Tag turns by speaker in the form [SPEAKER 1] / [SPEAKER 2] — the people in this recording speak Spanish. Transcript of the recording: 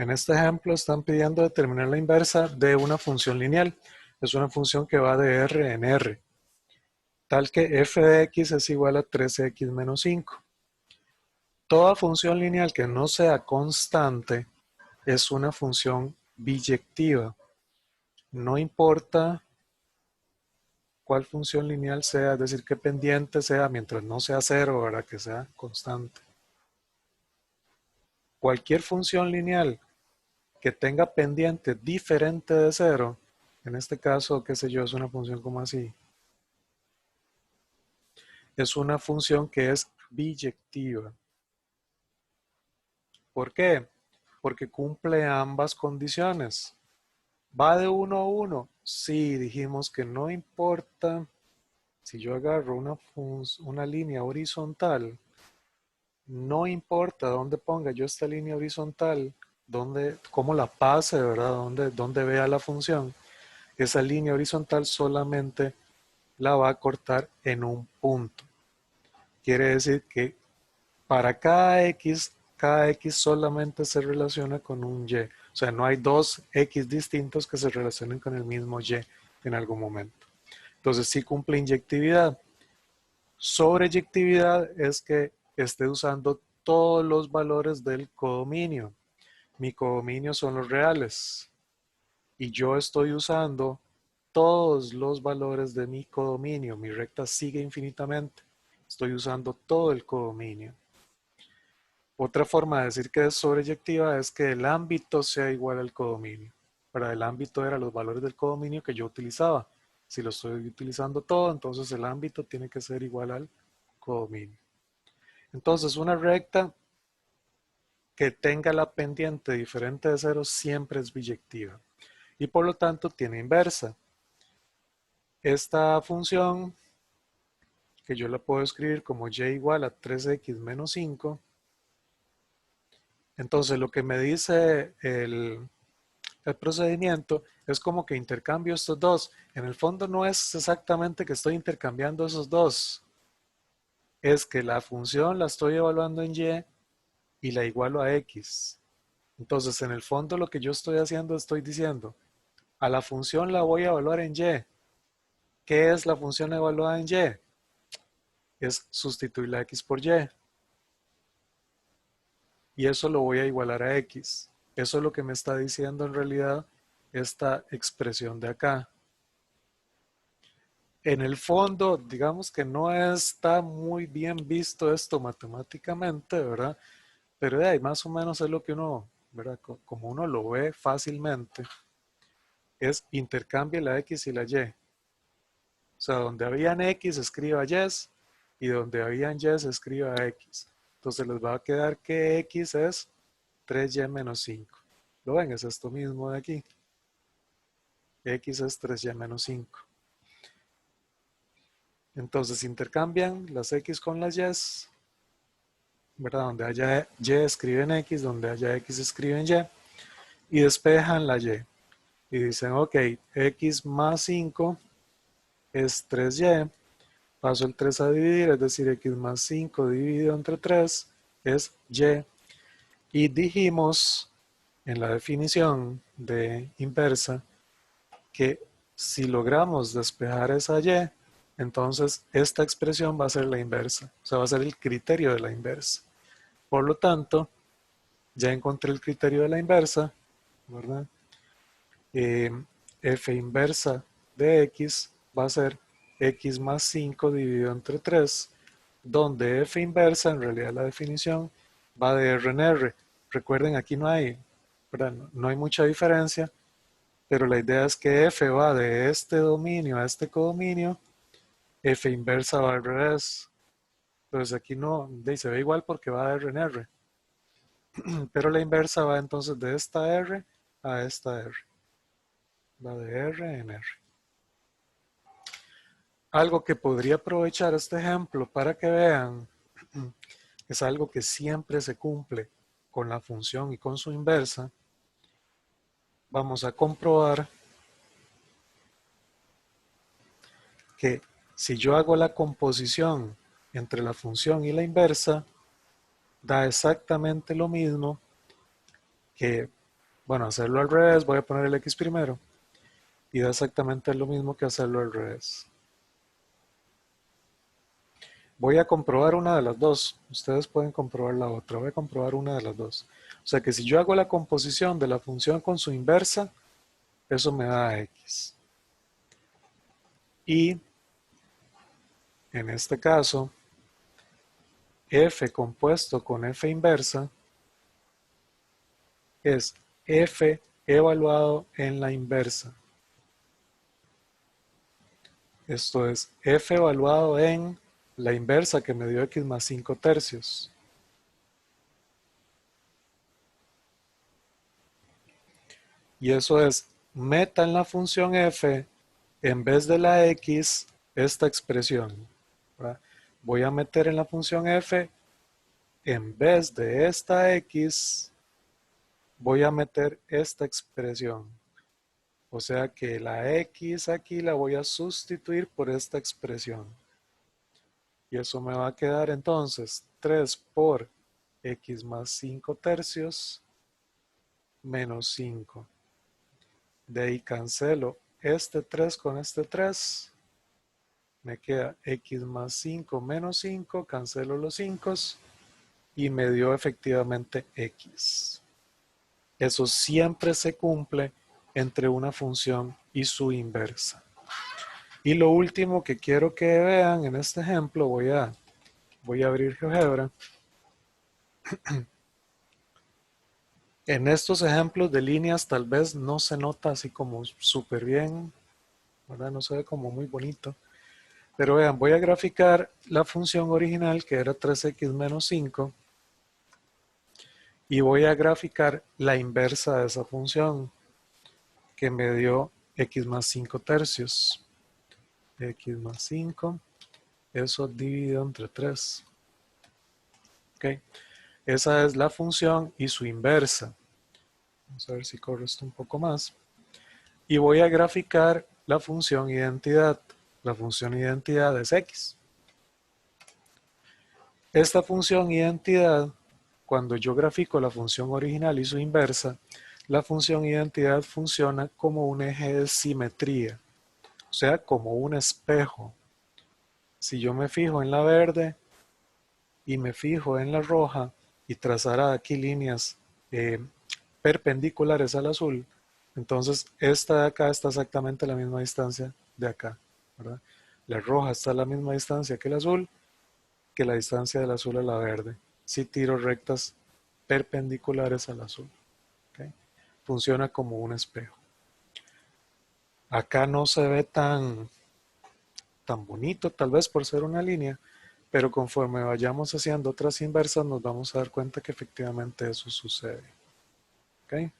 [SPEAKER 1] En este ejemplo están pidiendo determinar la inversa de una función lineal. Es una función que va de R en R, tal que f de x es igual a 3x menos 5. Toda función lineal que no sea constante es una función biyectiva. No importa cuál función lineal sea, es decir, qué pendiente sea, mientras no sea cero, ¿verdad? Que sea constante. Cualquier función lineal que tenga pendiente diferente de cero, en este caso, qué sé yo, es una función como así, es una función que es biyectiva. ¿Por qué? Porque cumple ambas condiciones. ¿Va de 1 a 1? Sí, dijimos que no importa si yo agarro una línea horizontal, no importa dónde ponga yo esta línea horizontal, cómo la pase, ¿verdad? Dónde vea la función. Esa línea horizontal solamente la va a cortar en un punto. Quiere decir que para cada X solamente se relaciona con un Y. O sea, no hay dos X distintos que se relacionen con el mismo Y en algún momento. Entonces sí cumple inyectividad. Sobreyectividad es que esté usando todos los valores del codominio. Mi codominio son los reales. Y yo estoy usando todos los valores de mi codominio. Mi recta sigue infinitamente. Estoy usando todo el codominio. Otra forma de decir que es sobreyectiva es que el ámbito sea igual al codominio. Para el ámbito eran los valores del codominio que yo utilizaba. Si lo estoy utilizando todo, entonces el ámbito tiene que ser igual al codominio. Entonces, una recta que tenga la pendiente diferente de cero siempre es biyectiva y por lo tanto tiene inversa. Esta función, que yo la puedo escribir como y igual a 3x menos 5, entonces lo que me dice el procedimiento es como que intercambio estos dos. En el fondo no es exactamente que estoy intercambiando esos dos, es que la función la estoy evaluando en y y la igualo a x. Entonces, en el fondo lo que yo estoy haciendo, estoy diciendo, a la función la voy a evaluar en y. ¿Qué es la función evaluada en y? Es sustituir la x por y. Y eso lo voy a igualar a x. Eso es lo que me está diciendo en realidad esta expresión de acá. En el fondo, digamos que no está muy bien visto esto matemáticamente, ¿verdad? Pero de ahí más o menos es lo que uno, ¿verdad? Como uno lo ve fácilmente, es intercambie la x y la y. O sea, donde habían x escriba y y donde habían y escriba x. Entonces les va a quedar que x es 3y menos 5. ¿Lo ven? Es esto mismo de aquí. X es 3y menos 5. Entonces intercambian las x con las y, ¿verdad? Donde haya y escriben x, donde haya x escriben y despejan la y. Y dicen, ok, x más 5 es 3y. Paso el 3 a dividir, es decir, x más 5 dividido entre 3 es y. Y dijimos en la definición de inversa que si logramos despejar esa y, entonces esta expresión va a ser la inversa, o sea, va a ser el criterio de la inversa. Por lo tanto, ya encontré el criterio de la inversa, ¿verdad? F inversa de x va a ser x más 5 dividido entre 3, donde f inversa, en realidad la definición, va de R en R. Recuerden, aquí no hay, ¿verdad? No hay mucha diferencia, pero la idea es que f va de este dominio a este codominio, f inversa va al revés. Entonces aquí no, se ve igual porque va de R en R. Pero la inversa va entonces de esta R a esta R. Va de R en R. Algo que podría aprovechar este ejemplo para que vean es algo que siempre se cumple con la función y con su inversa. Vamos a comprobar que si yo hago la composición entre la función y la inversa, da exactamente lo mismo que Bueno, hacerlo al revés, voy a poner el x primero. Y da exactamente lo mismo que hacerlo al revés. Voy a comprobar una de las dos. Ustedes pueden comprobar la otra. Voy a comprobar una de las dos. O sea que si yo hago la composición de la función con su inversa, eso me da x. Y en este caso, f compuesto con f inversa es f evaluado en la inversa. Esto es f evaluado en la inversa que me dio x más 5 tercios. Y eso es, meta en la función f, en vez de la x, esta expresión. ¿Verdad? Voy a meter en la función f, en vez de esta x, voy a meter esta expresión. O sea que la x aquí la voy a sustituir por esta expresión. Y eso me va a quedar entonces 3 por x más 5 tercios menos 5. De ahí cancelo este 3 con este 3. Me queda x más 5 menos 5. Cancelo los 5 y me dio efectivamente x. Eso siempre se cumple entre una función y su inversa. Y lo último que quiero que vean en este ejemplo, voy a abrir GeoGebra. En estos ejemplos de líneas tal vez no se nota así como súper bien, ¿verdad? No se ve como muy bonito. Pero vean, voy a graficar la función original que era 3x menos 5 y voy a graficar la inversa de esa función que me dio x más 5 tercios. X más 5, eso dividido entre 3. ¿Okay? Esa es la función y su inversa. Vamos a ver si corre esto un poco más. Y voy a graficar la función identidad. La función identidad es x. Esta función identidad, cuando yo grafico la función original y su inversa, la función identidad funciona como un eje de simetría, o sea, como un espejo. Si yo me fijo en la verde y me fijo en la roja y trazara aquí líneas perpendiculares al azul, entonces esta de acá está exactamente a la misma distancia de acá, ¿verdad? La roja está a la misma distancia que el azul, que la distancia del azul a la verde. Si tiro rectas perpendiculares al azul. ¿Okay? Funciona como un espejo. Acá no se ve tan bonito, tal vez por ser una línea, pero conforme vayamos haciendo otras inversas nos vamos a dar cuenta que efectivamente eso sucede. ¿Okay?